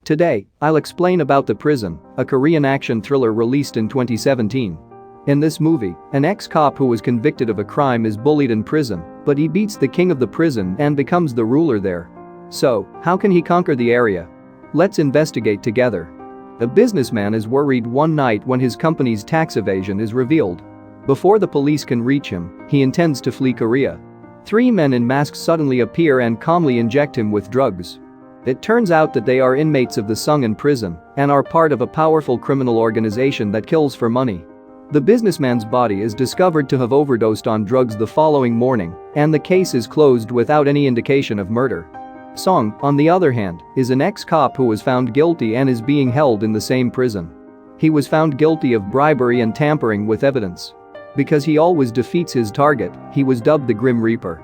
Today, I'll explain about The Prison, a Korean action thriller released in 2017. In this movie, an ex-cop who was convicted of a crime is bullied in prison, but he beats the king of the prison and becomes the ruler there. So, how can he conquer the area? Let's investigate together. A businessman is worried one night when his company's tax evasion is revealed. Before the police can reach him, he intends to flee Korea. Three men in masks suddenly appear and calmly inject him with drugs. It turns out that they are inmates of the Sungin prison and are part of a powerful criminal organization that kills for money. The businessman's body is discovered to have overdosed on drugs the following morning, and the case is closed without any indication of murder. Song, on the other hand, is an ex-cop who was found guilty and is being held in the same prison. He was found guilty of bribery and tampering with evidence. Because he always defeats his target, he was dubbed the Grim Reaper.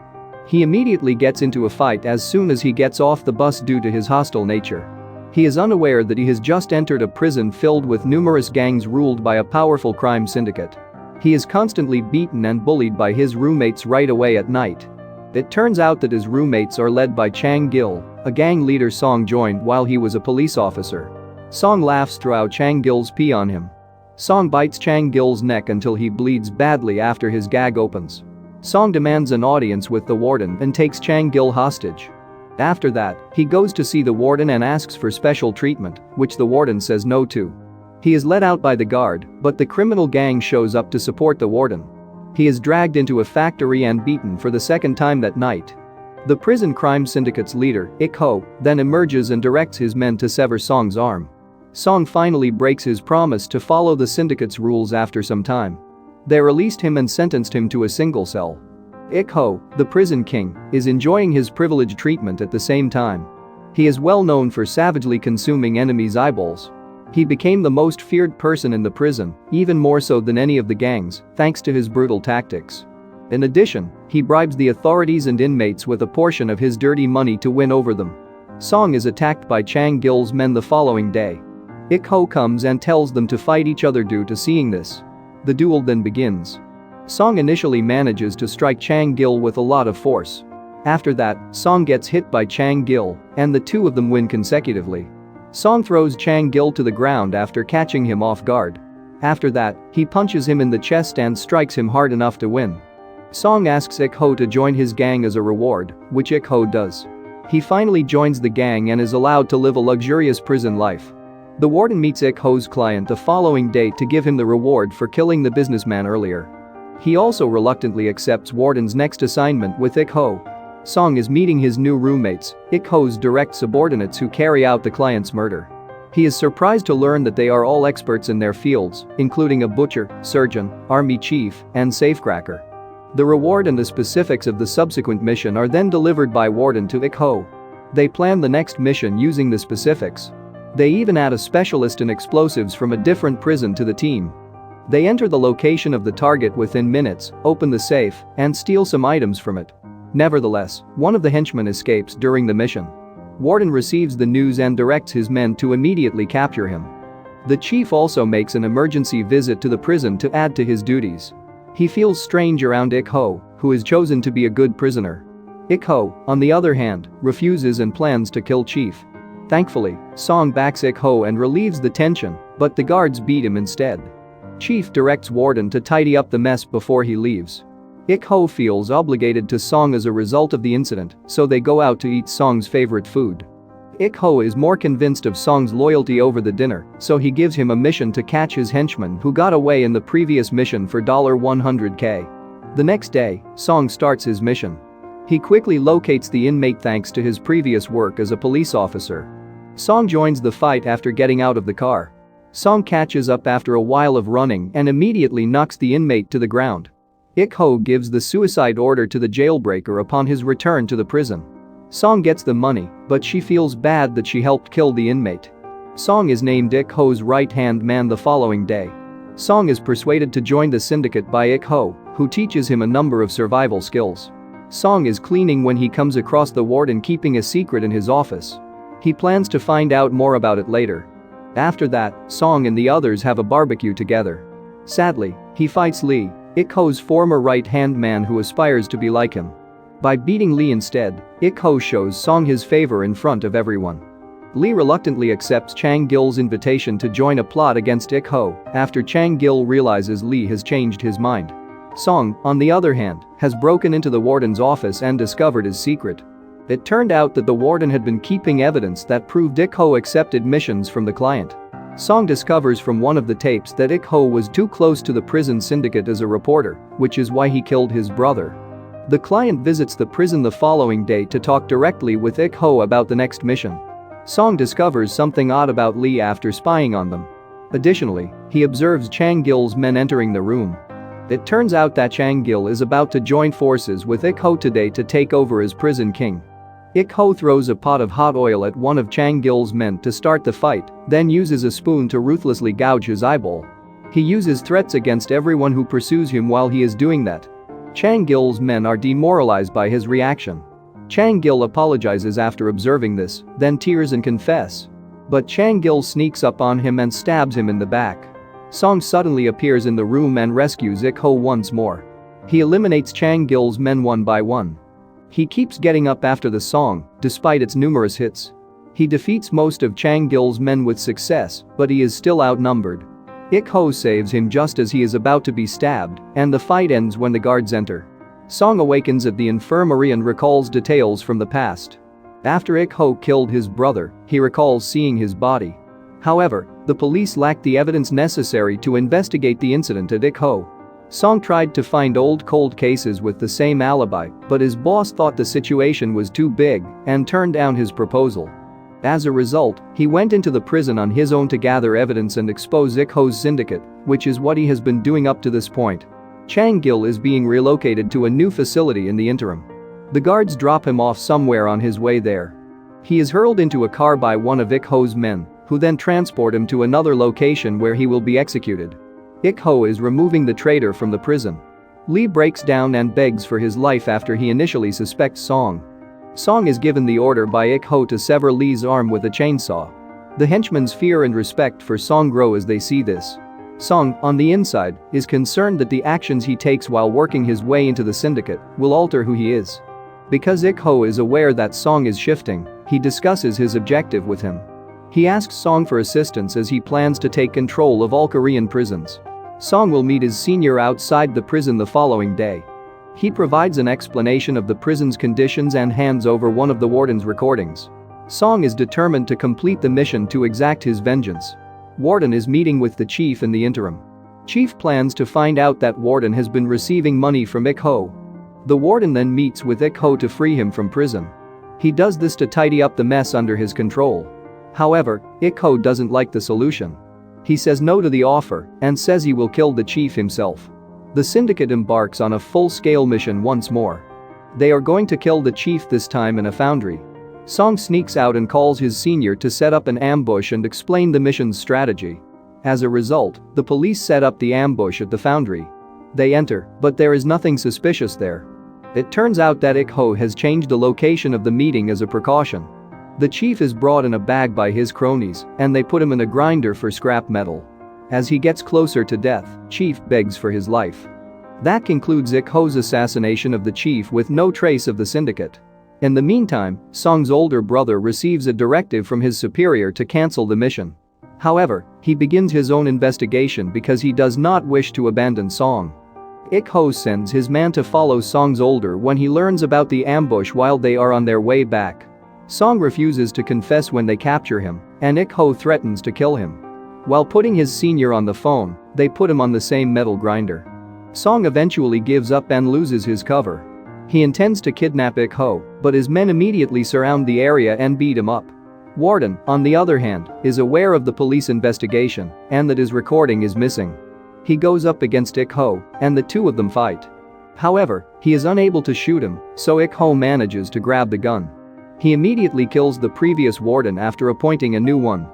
He immediately gets into a fight as soon as he gets off the bus due to his hostile nature. He is unaware that he has just entered a prison filled with numerous gangs ruled by a powerful crime syndicate. He is constantly beaten and bullied by his roommates right away at night. It turns out that his roommates are led by Chang Gil, a gang leader Song joined while he was a police officer. Song laughs throughout Chang Gil's pee on him. Song bites Chang Gil's neck until he bleeds badly after his gag opens. Song demands an audience with the warden and takes Chang Gil hostage. After that, he goes to see the warden and asks for special treatment, which the warden says no to. He is let out by the guard, but the criminal gang shows up to support the warden. He is dragged into a factory and beaten for the second time that night. The prison crime syndicate's leader, Ik-ho, then emerges and directs his men to sever Song's arm. Song finally breaks his promise to follow the syndicate's rules after some time. They released him and sentenced him to a single cell. Ik-ho, the prison king, is enjoying his privileged treatment at the same time. He is well known for savagely consuming enemies' eyeballs. He became the most feared person in the prison, even more so than any of the gangs, thanks to his brutal tactics. In addition, he bribes the authorities and inmates with a portion of his dirty money to win over them. Song is attacked by Chang Gil's men the following day. Ik-ho comes and tells them to fight each other due to seeing this. The duel then begins. Song initially manages to strike Chang Gil with a lot of force. After that, Song gets hit by Chang Gil, and the two of them win consecutively. Song throws Chang Gil to the ground after catching him off guard. After that, he punches him in the chest and strikes him hard enough to win. Song asks Ik-ho to join his gang as a reward, which Ik-ho does. He finally joins the gang and is allowed to live a luxurious prison life. The warden meets Ik-ho's client the following day to give him the reward for killing the businessman earlier. He also reluctantly accepts warden's next assignment with Ik-ho. Song is meeting his new roommates, Ik-ho's direct subordinates who carry out the client's murder. He is surprised to learn that they are all experts in their fields, including a butcher, surgeon, army chief, and safecracker. The reward and the specifics of the subsequent mission are then delivered by warden to Ik-ho. They plan the next mission using the specifics. They even add a specialist in explosives from a different prison to the team. They enter the location of the target within minutes, open the safe, and steal some items from it. Nevertheless, one of the henchmen escapes during the mission. Warden receives the news and directs his men to immediately capture him. The chief also makes an emergency visit to the prison to add to his duties. He feels strange around Ik-ho, who is chosen to be a good prisoner. Ik-ho, on the other hand, refuses and plans to kill Chief. Thankfully, Song backs Ik-ho and relieves the tension, but the guards beat him instead. Chief directs Warden to tidy up the mess before he leaves. Ik-ho feels obligated to Song as a result of the incident, so they go out to eat Song's favorite food. Ik-ho is more convinced of Song's loyalty over the dinner, so he gives him a mission to catch his henchman who got away in the previous mission for $100K. The next day, Song starts his mission. He quickly locates the inmate thanks to his previous work as a police officer. Song joins the fight after getting out of the car. Song catches up after a while of running and immediately knocks the inmate to the ground. Ik-ho gives the suicide order to the jailbreaker upon his return to the prison. Song gets the money, but she feels bad that she helped kill the inmate. Song is named Ik-ho's right-hand man the following day. Song is persuaded to join the syndicate by Ik-ho, who teaches him a number of survival skills. Song is cleaning when he comes across the warden keeping a secret in his office. He plans to find out more about it later. After that, Song and the others have a barbecue together. Sadly, he fights Lee, Ik-ho's former right-hand man who aspires to be like him. By beating Lee instead, Ik-ho shows Song his favor in front of everyone. Lee reluctantly accepts Chang Gil's invitation to join a plot against Ik-ho after Chang Gil realizes Lee has changed his mind. Song, on the other hand, has broken into the warden's office and discovered his secret. It turned out that the warden had been keeping evidence that proved Ik-ho accepted missions from the client. Song discovers from one of the tapes that Ik-ho was too close to the prison syndicate as a reporter, which is why he killed his brother. The client visits the prison the following day to talk directly with Ik-ho about the next mission. Song discovers something odd about Lee after spying on them. Additionally, he observes Chang Gil's men entering the room. It turns out that Chang Gil is about to join forces with Ik-ho today to take over as prison king. Ik-ho throws a pot of hot oil at one of Chang Gil's men to start the fight, then uses a spoon to ruthlessly gouge his eyeball. He uses threats against everyone who pursues him while he is doing that. Chang Gil's men are demoralized by his reaction. Chang Gil apologizes after observing this, then tears and confess. But Chang Gil sneaks up on him and stabs him in the back. Song suddenly appears in the room and rescues Ik-ho once more. He eliminates Chang Gil's men one by one. He keeps getting up after the song, despite its numerous hits. He defeats most of Chang Gil's men with success, but he is still outnumbered. Ik-ho saves him just as he is about to be stabbed, and the fight ends when the guards enter. Song awakens at the infirmary and recalls details from the past. After Ik-ho killed his brother, he recalls seeing his body. However, the police lacked the evidence necessary to investigate the incident at Ik-ho. Song tried to find old cold cases with the same alibi, but his boss thought the situation was too big and turned down his proposal. As a result, he went into the prison on his own to gather evidence and expose Ik-ho's syndicate, which is what he has been doing up to this point. Chang Gil is being relocated to a new facility in the interim. The guards drop him off somewhere on his way there. He is hurled into a car by one of Ik-ho's men, who then transport him to another location where he will be executed. Ik-ho is removing the traitor from the prison. Lee breaks down and begs for his life after he initially suspects Song. Song is given the order by Ik-ho to sever Lee's arm with a chainsaw. The henchmen's fear and respect for Song grow as they see this. Song, on the inside, is concerned that the actions he takes while working his way into the syndicate will alter who he is. Because Ik-ho is aware that Song is shifting, he discusses his objective with him. He asks Song for assistance as he plans to take control of all Korean prisons. Song will meet his senior outside the prison the following day. He provides an explanation of the prison's conditions and hands over one of the warden's recordings. Song is determined to complete the mission to exact his vengeance. Warden is meeting with the chief in the interim. Chief plans to find out that Warden has been receiving money from Ik-ho. The warden then meets with Ik-ho to free him from prison. He does this to tidy up the mess under his control. However, Ik-ho doesn't like the solution. He says no to the offer and says he will kill the chief himself. The syndicate embarks on a full-scale mission once more. They are going to kill the chief this time in a foundry. Song sneaks out and calls his senior to set up an ambush and explain the mission's strategy. As a result, the police set up the ambush at the foundry. They enter, but there is nothing suspicious there. It turns out that Ik-ho has changed the location of the meeting as a precaution. The chief is brought in a bag by his cronies, and they put him in a grinder for scrap metal. As he gets closer to death, Chief begs for his life. That concludes Ik-ho's assassination of the chief with no trace of the syndicate. In the meantime, Song's older brother receives a directive from his superior to cancel the mission. However, he begins his own investigation because he does not wish to abandon Song. Ik-ho sends his man to follow Song's older when he learns about the ambush while they are on their way back. Song refuses to confess when they capture him, and Ik-ho threatens to kill him. While putting his senior on the phone, they put him on the same metal grinder. Song eventually gives up and loses his cover. He intends to kidnap Ik-ho, but his men immediately surround the area and beat him up. Warden, on the other hand, is aware of the police investigation and that his recording is missing. He goes up against Ik-ho, and the two of them fight. However, he is unable to shoot him, so Ik-ho manages to grab the gun. He immediately kills the previous warden after appointing a new one.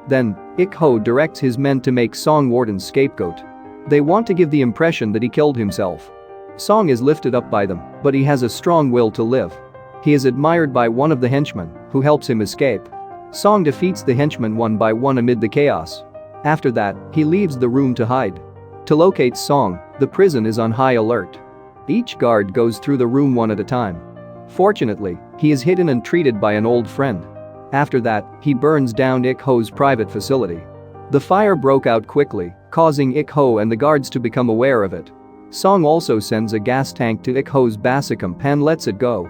Then, Ik-ho directs his men to make Song Warden's scapegoat. They want to give the impression that he killed himself. Song is lifted up by them, but he has a strong will to live. He is admired by one of the henchmen, who helps him escape. Song defeats the henchmen one by one amid the chaos. After that, he leaves the room to hide. To locate Song, the prison is on high alert. Each guard goes through the room one at a time. Fortunately, he is hidden and treated by an old friend. After that, he burns down Ik-ho's private facility. The fire broke out quickly, causing Ik-ho and the guards to become aware of it. Song also sends a gas tank to Ik-ho's basicum and lets it go.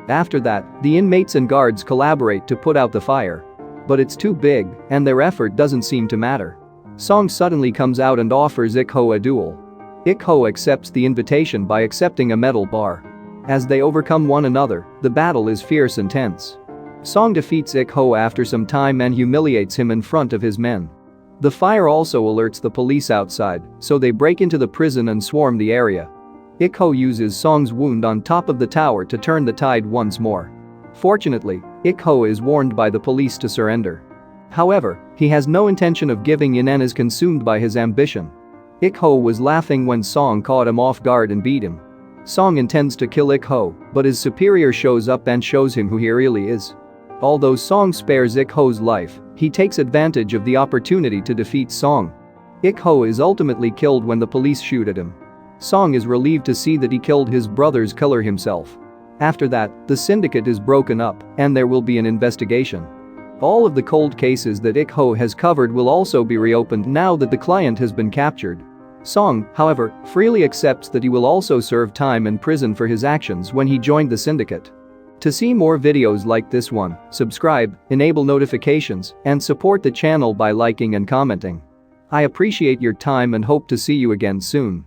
After that, the inmates and guards collaborate to put out the fire. But it's too big, and their effort doesn't seem to matter. Song suddenly comes out and offers Ik-ho a duel. Ik-ho accepts the invitation by accepting a metal bar. As they overcome one another, the battle is fierce and tense. Song defeats Ik-ho after some time and humiliates him in front of his men. The fire also alerts the police outside, so they break into the prison and swarm the area. Ik-ho uses Song's wound on top of the tower to turn the tide once more. Fortunately, Ik-ho is warned by the police to surrender. However, he has no intention of giving in and is consumed by his ambition. Ik-ho was laughing when Song caught him off guard and beat him. Song intends to kill Ik-ho, but his superior shows up and shows him who he really is. Although Song spares Ik-ho's life, he takes advantage of the opportunity to defeat Song. Ik-ho is ultimately killed when the police shoot at him. Song is relieved to see that he killed his brother's killer himself. After that, the syndicate is broken up, and there will be an investigation. All of the cold cases that Ik-ho has covered will also be reopened now that the client has been captured. Song, however, freely accepts that he will also serve time in prison for his actions when he joined the syndicate. To see more videos like this one, subscribe, enable notifications, and support the channel by liking and commenting. I appreciate your time and hope to see you again soon.